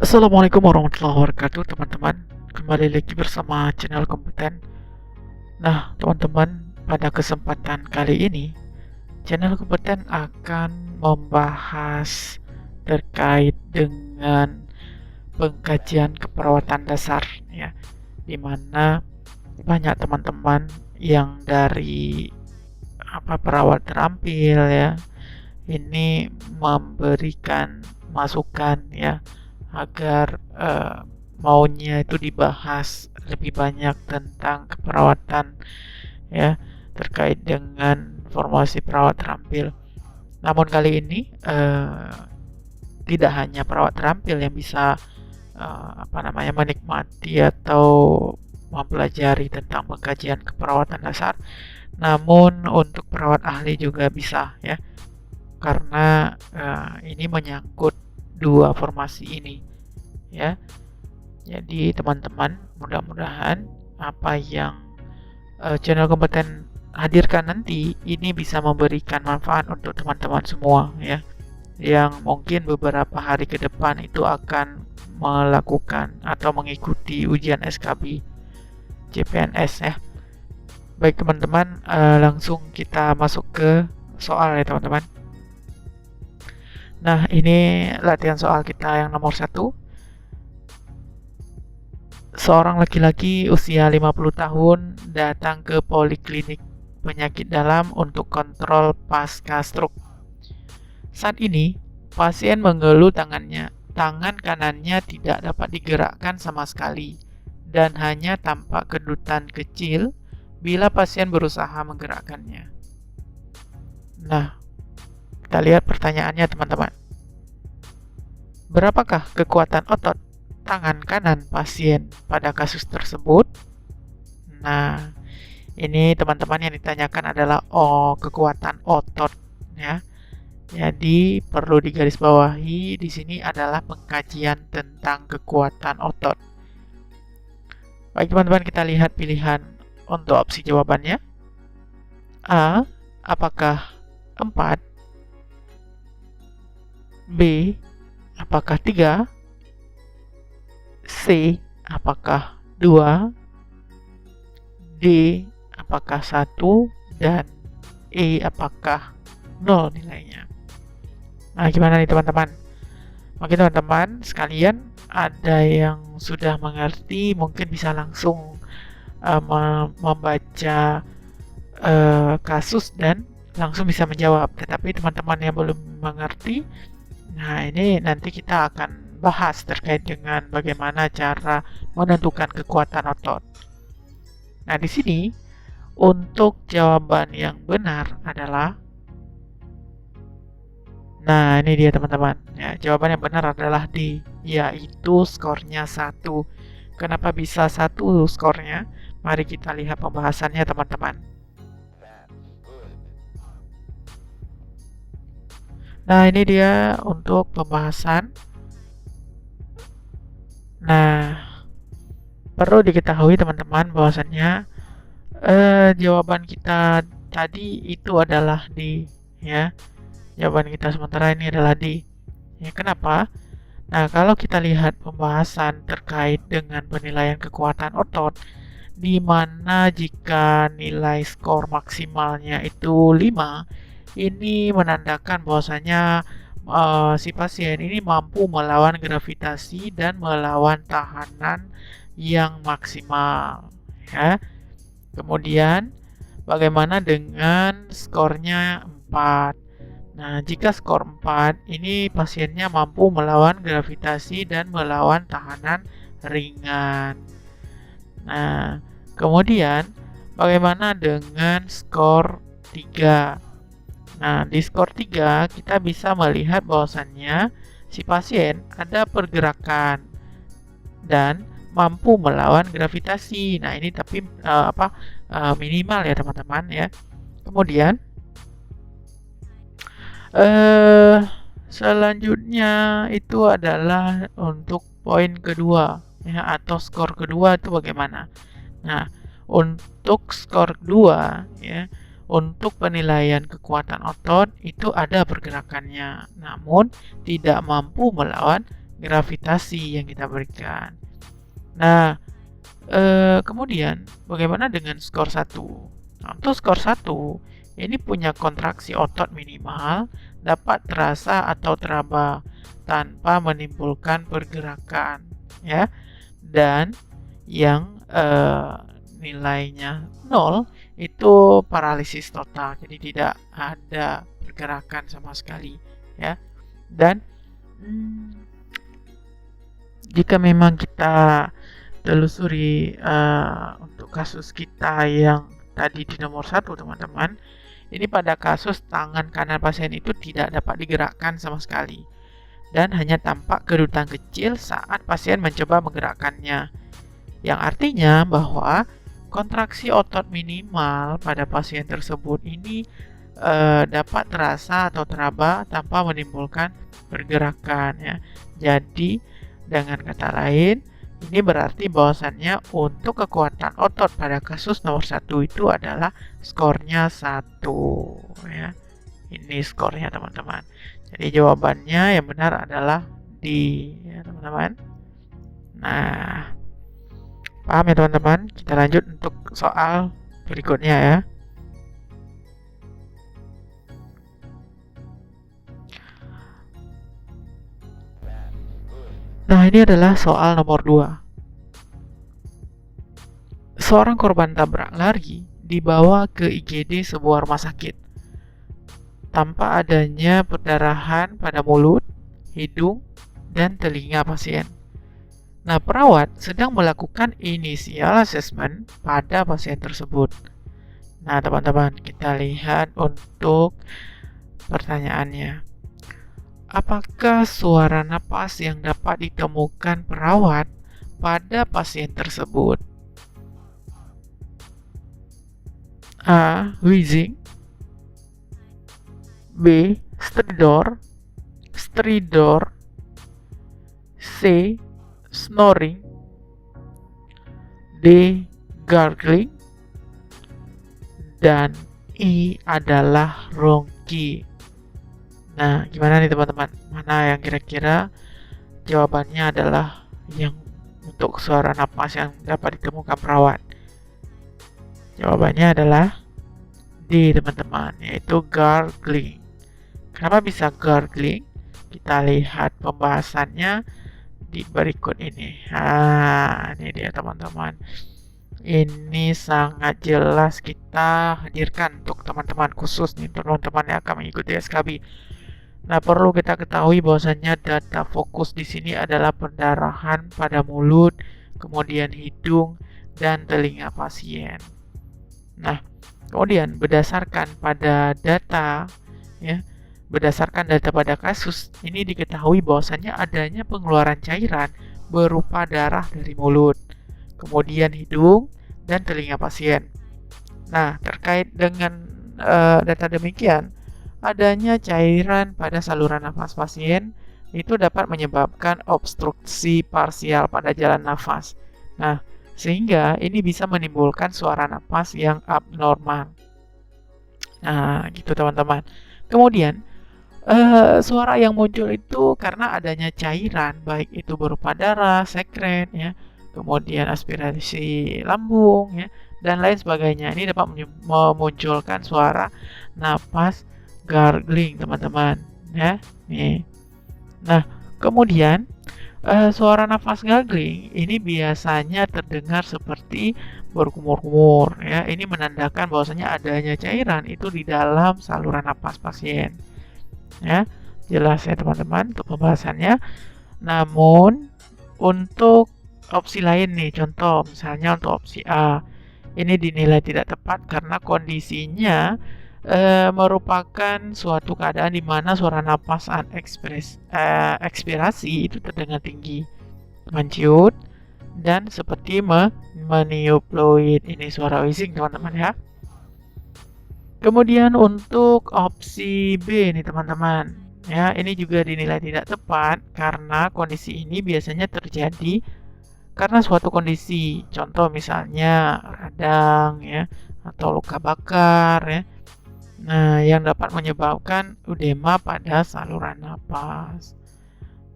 Assalamualaikum warahmatullahi wabarakatuh, teman-teman. Kembali lagi bersama channel kompeten. Nah, teman-teman, pada kesempatan kali ini channel kompeten akan membahas terkait dengan pengkajian keperawatan dasar, ya, di mana banyak teman-teman yang dari perawat terampil, ya, ini memberikan masukan, ya, agar maunya itu dibahas lebih banyak tentang keperawatan, ya, terkait dengan formasi perawat terampil. Namun kali ini tidak hanya perawat terampil yang bisa menikmati atau mempelajari tentang pengkajian keperawatan dasar, namun untuk perawat ahli juga bisa, ya, karena ini menyangkut dua formasi ini, ya. Jadi teman-teman, mudah-mudahan apa yang channel kompeten hadirkan nanti ini bisa memberikan manfaat untuk teman-teman semua, ya, yang mungkin beberapa hari ke depan itu akan melakukan atau mengikuti ujian SKB CPNS, ya. Baik teman-teman, langsung kita masuk ke soal, ya teman-teman. Nah, ini latihan soal kita yang nomor 1. Seorang laki-laki usia 50 tahun datang ke poliklinik penyakit dalam untuk kontrol pasca stroke. Saat ini, pasien mengeluh tangannya. Tangan kanannya tidak dapat digerakkan sama sekali dan hanya tampak kedutan kecil bila pasien berusaha menggerakkannya. Nah, kita lihat pertanyaannya, teman-teman. Berapakah kekuatan otot tangan kanan pasien pada kasus tersebut? Nah, ini teman-teman yang ditanyakan adalah kekuatan otot, ya. Jadi perlu digarisbawahi di sini adalah pengkajian tentang kekuatan otot. Baik teman-teman, kita lihat pilihan untuk opsi jawabannya. A. Apakah 4? B. Apakah 3? C. Apakah 2? D. Apakah 1? Dan E. Apakah 0 nilainya? Nah, gimana nih teman-teman? Mungkin teman-teman sekalian ada yang sudah mengerti, mungkin bisa langsung membaca kasus dan langsung bisa menjawab. Tetapi teman-teman yang belum mengerti, nah ini nanti kita akan bahas terkait dengan bagaimana cara menentukan kekuatan otot. Nah, di sini untuk jawaban yang benar adalah, nah ini dia teman-teman, ya, jawaban yang benar adalah D, yaitu skornya 1. Kenapa bisa 1 skornya? Mari kita lihat pembahasannya, teman-teman. Nah, ini dia untuk pembahasan. Nah, perlu diketahui teman-teman bahwasannya jawaban kita tadi itu adalah D, ya. Jawaban kita sementara ini adalah D. Ya, kenapa? Nah, kalau kita lihat pembahasan terkait dengan penilaian kekuatan otot, di mana jika nilai skor maksimalnya itu 5, ini menandakan bahwasanya si pasien ini mampu melawan gravitasi dan melawan tekanan yang maksimal, ya. Kemudian bagaimana dengan skornya 4? Nah, jika skor 4, ini pasiennya mampu melawan gravitasi dan melawan tekanan ringan. Nah, kemudian bagaimana dengan skor 3? Nah, di skor 3 kita bisa melihat bahwasannya si pasien ada pergerakan dan mampu melawan gravitasi. Nah, ini tapi minimal, ya teman-teman, ya. Kemudian selanjutnya itu adalah untuk poin kedua, ya, atau skor kedua itu bagaimana. Nah, untuk skor kedua, ya, untuk penilaian kekuatan otot itu ada pergerakannya, namun tidak mampu melawan gravitasi yang kita berikan. Nah, kemudian bagaimana dengan skor 1? Nah, untuk skor 1 ini punya kontraksi otot minimal dapat terasa atau teraba tanpa menimbulkan pergerakan, ya. Dan yang nilainya 0 itu paralisis total, jadi tidak ada pergerakan sama sekali, ya. Dan jika memang kita telusuri untuk kasus kita yang tadi di nomor 1, teman-teman, ini pada kasus tangan kanan pasien itu tidak dapat digerakkan sama sekali dan hanya tampak kerutan kecil saat pasien mencoba menggerakkannya, yang artinya bahwa kontraksi otot minimal pada pasien tersebut ini dapat terasa atau teraba tanpa menimbulkan pergerakan, ya. Jadi dengan kata lain, ini berarti bahwasannya untuk kekuatan otot pada kasus nomor 1 itu adalah skornya 1, ya. Ini skornya, teman-teman. Jadi jawabannya yang benar adalah D, ya teman-teman. Nah, paham ya teman-teman? Kita lanjut untuk soal berikutnya, ya. Nah, ini adalah soal nomor 2. Seorang korban tabrak lari dibawa ke IGD sebuah rumah sakit tanpa adanya perdarahan pada mulut, hidung, dan telinga pasien. Nah, perawat sedang melakukan initial assessment pada pasien tersebut. Nah, teman-teman, kita lihat untuk pertanyaannya. Apakah suara napas yang dapat ditemukan perawat pada pasien tersebut? A. Wheezing. B. Stridor. C. Snoring. D. Gargling. Dan E adalah ronki. Nah, gimana nih teman-teman? Mana yang kira-kira jawabannya adalah yang untuk suara napas yang dapat ditemukan perawat? Jawabannya adalah D, teman-teman, yaitu gargling. Kenapa bisa gargling? Kita lihat pembahasannya di berikut ini. Nah, ini dia teman-teman. Ini sangat jelas kita hadirkan untuk teman-teman, khusus nih teman-teman yang akan mengikuti SKB. Nah, perlu kita ketahui bahwasannya data fokus di sini adalah perdarahan pada mulut, kemudian hidung, dan telinga pasien. Nah, kemudian berdasarkan data pada kasus ini diketahui bahwasannya adanya pengeluaran cairan berupa darah dari mulut, kemudian hidung, dan telinga pasien. Nah, terkait dengan data demikian, adanya cairan pada saluran nafas pasien itu dapat menyebabkan obstruksi parsial pada jalan nafas. Nah, sehingga ini bisa menimbulkan suara nafas yang abnormal. Nah, gitu teman-teman. Kemudian, suara yang muncul itu karena adanya cairan, baik itu berupa darah, sekret, ya, kemudian aspirasi lambung, ya, dan lain sebagainya. Ini dapat memunculkan suara napas gargling, teman-teman, ya. Nih. Nah, kemudian suara nafas gargling ini biasanya terdengar seperti berkumur-kumur, ya. Ini menandakan bahwasanya adanya cairan itu di dalam saluran napas pasien. Ya, jelas ya teman-teman untuk pembahasannya. Namun untuk opsi lain nih, contoh misalnya untuk opsi A, ini dinilai tidak tepat karena kondisinya merupakan suatu keadaan di mana suara napas ekspirasi itu terdengar tinggi, menciut, dan seperti meniup fluid. Ini suara wheezing, teman-teman, ya. Kemudian untuk opsi B nih teman-teman, ya, ini juga dinilai tidak tepat karena kondisi ini biasanya terjadi karena suatu kondisi, contoh misalnya radang, ya, atau luka bakar, ya. Nah, yang dapat menyebabkan edema pada saluran napas.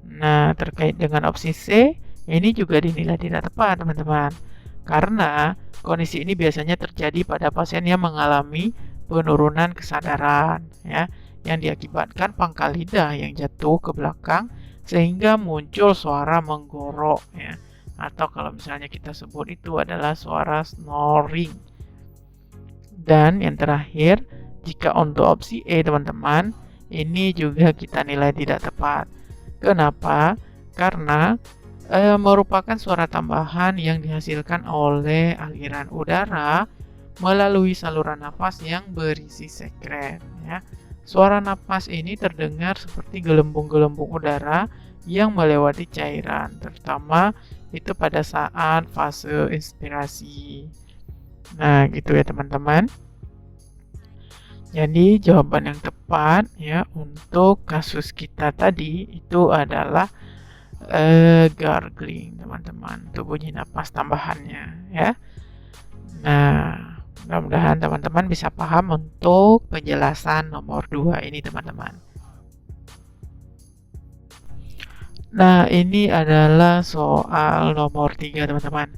Nah, terkait dengan opsi C, ini juga dinilai tidak tepat, teman-teman. Karena kondisi ini biasanya terjadi pada pasien yang mengalami penurunan kesadaran, ya, yang diakibatkan pangkal lidah yang jatuh ke belakang sehingga muncul suara menggorok, ya. Atau kalau misalnya kita sebut itu adalah suara snoring. Dan yang terakhir, jika untuk opsi E, teman-teman, ini juga kita nilai tidak tepat. Kenapa? Karena merupakan suara tambahan yang dihasilkan oleh aliran udara melalui saluran nafas yang berisi sekret, ya. Suara nafas ini terdengar seperti gelembung-gelembung udara yang melewati cairan, terutama itu pada saat fase inspirasi. Nah, gitu ya teman-teman. Jadi jawaban yang tepat ya untuk kasus kita tadi itu adalah gargling, teman-teman. Itu bunyi napas tambahannya, ya. Nah, mudah-mudahan teman-teman bisa paham untuk penjelasan nomor 2 ini, teman-teman. Nah, ini adalah soal nomor 3, teman-teman.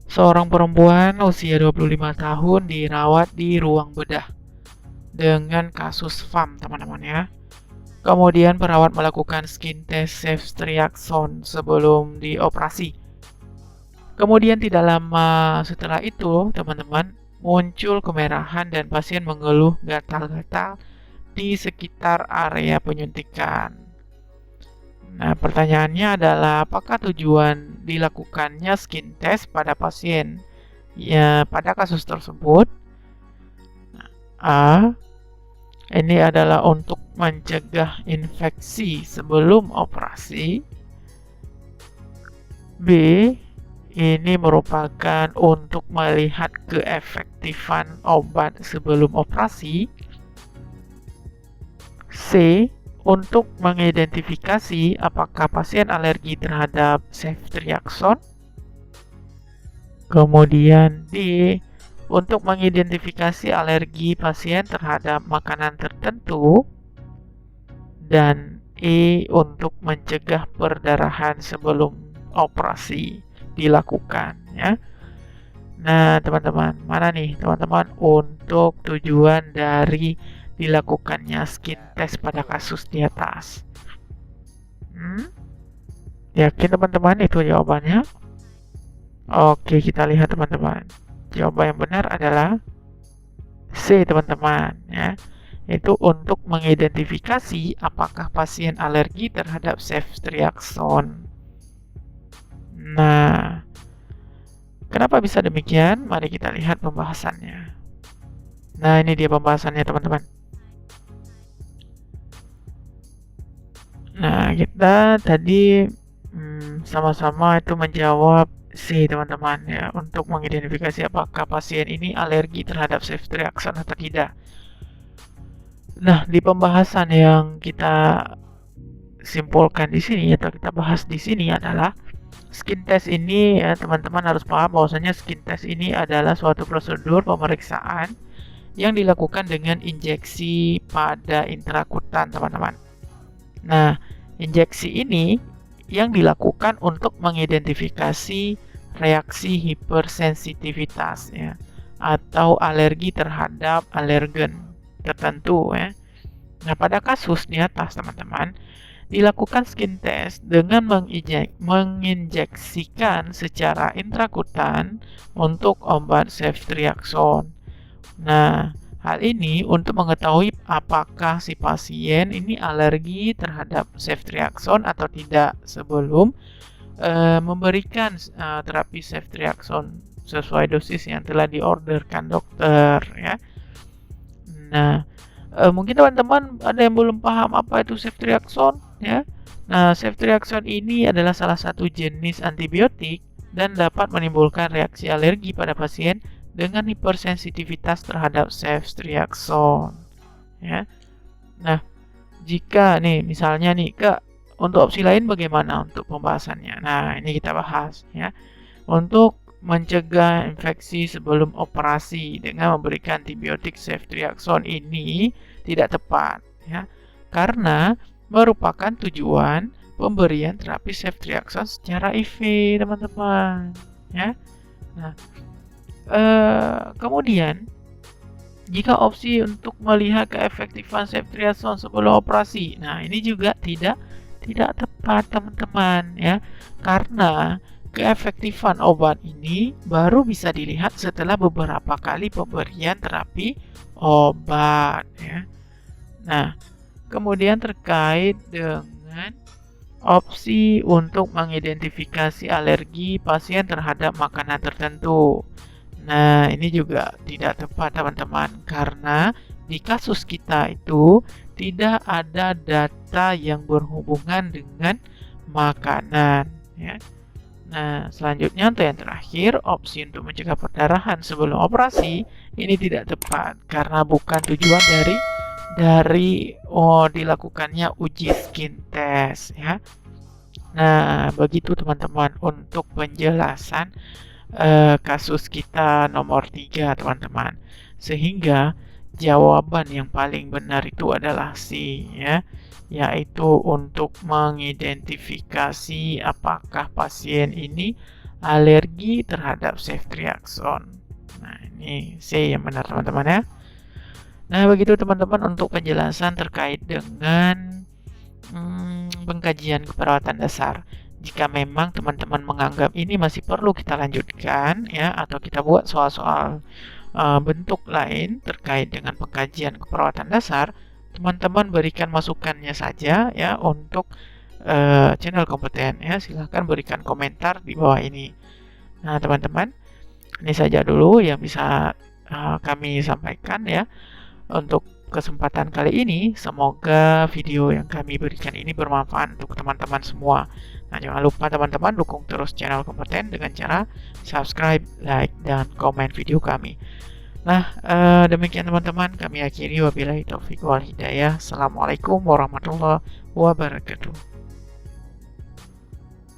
Seorang perempuan usia 25 tahun dirawat di ruang bedah dengan kasus FAM, teman-teman ya. Kemudian perawat melakukan skin test ceftriaxone sebelum dioperasi. Kemudian tidak lama setelah itu, teman-teman, muncul kemerahan dan pasien mengeluh gatal-gatal di sekitar area penyuntikan. Nah, pertanyaannya adalah apakah tujuan dilakukannya skin test pada pasien ya pada kasus tersebut? A. Ini adalah untuk mencegah infeksi sebelum operasi. B. Ini merupakan untuk melihat keefektifan obat sebelum operasi. C. Untuk mengidentifikasi apakah pasien alergi terhadap ceftriaxone. Kemudian D. Untuk mengidentifikasi alergi pasien terhadap makanan tertentu. Dan E. Untuk mencegah perdarahan sebelum operasi dilakukan, ya. Nah, teman-teman, mana nih teman-teman untuk tujuan dari dilakukannya skin test pada kasus di atas? Yakin teman-teman itu jawabannya? Oke, kita lihat teman-teman. Jawaban yang benar adalah C, teman-teman, ya. Itu untuk mengidentifikasi apakah pasien alergi terhadap ceftriaxone. Nah, kenapa bisa demikian? Mari kita lihat pembahasannya. Nah, ini dia pembahasannya, teman-teman. Nah, kita tadi sama-sama itu menjawab C, teman-teman, ya, untuk mengidentifikasi apakah pasien ini alergi terhadap ceftriaxone atau tidak. Nah, di pembahasan yang kita simpulkan di sini atau kita bahas di sini adalah skin test ini, ya, teman-teman harus paham bahwasanya skin test ini adalah suatu prosedur pemeriksaan yang dilakukan dengan injeksi pada intrakutan, teman-teman. Nah, injeksi ini yang dilakukan untuk mengidentifikasi reaksi hipersensitivitas, ya, atau alergi terhadap alergen tertentu, ya. Nah, pada kasus di atas, teman-teman, dilakukan skin test dengan menginjeksikan secara intrakutan untuk obat ceftriaxone. Nah, hal ini untuk mengetahui apakah si pasien ini alergi terhadap ceftriaxone atau tidak sebelum memberikan terapi ceftriaxone sesuai dosis yang telah diorderkan dokter, ya. Nah, mungkin teman-teman ada yang belum paham apa itu ceftriaxone, ya. Nah, ceftriaxone ini adalah salah satu jenis antibiotik dan dapat menimbulkan reaksi alergi pada pasien dengan hipersensitivitas terhadap ceftriaxone, ya. Nah, jika nih misalnya nih Kak, untuk opsi lain bagaimana untuk pembahasannya? Nah, ini kita bahas, ya. Untuk mencegah infeksi sebelum operasi dengan memberikan antibiotik ceftriaxone ini tidak tepat, ya. Karena merupakan tujuan pemberian terapi ceftriaxone secara IV, teman-teman. Ya. Nah, kemudian jika opsi untuk melihat keefektifan ceftriaxone sebelum operasi, nah ini juga tidak tepat, teman-teman, ya, karena keefektifan obat ini baru bisa dilihat setelah beberapa kali pemberian terapi obat, ya. Nah, kemudian terkait dengan opsi untuk mengidentifikasi alergi pasien terhadap makanan tertentu. Nah, ini juga tidak tepat, teman-teman, karena di kasus kita itu tidak ada data yang berhubungan dengan makanan, ya. Nah, selanjutnya untuk yang terakhir, opsi untuk mencegah perdarahan sebelum operasi ini tidak tepat karena bukan tujuan dari dilakukannya uji skin test, ya. Nah, begitu teman-teman untuk penjelasan kasus kita nomor 3, teman-teman. Sehingga jawaban yang paling benar itu adalah C, ya, yaitu untuk mengidentifikasi apakah pasien ini alergi terhadap ceftriaxone. Nah, ini C yang benar, teman-teman, ya. Nah, begitu teman-teman untuk penjelasan terkait dengan pengkajian keperawatan dasar. Jika memang teman-teman menganggap ini masih perlu kita lanjutkan, ya, atau kita buat soal-soal bentuk lain terkait dengan pengkajian keperawatan dasar, teman-teman berikan masukannya saja, ya, untuk channel kompeten, ya. Silahkan berikan komentar di bawah ini. Nah, teman-teman, ini saja dulu yang bisa kami sampaikan, ya, untuk kesempatan kali ini. Semoga video yang kami berikan ini bermanfaat untuk teman-teman semua. Nah, jangan lupa teman-teman dukung terus channel kompeten dengan cara subscribe, like, dan komen video kami. Nah, demikian teman-teman, kami akhiri. Wabillahi taufiq wal hidayah. Assalamualaikum warahmatullahi wabarakatuh.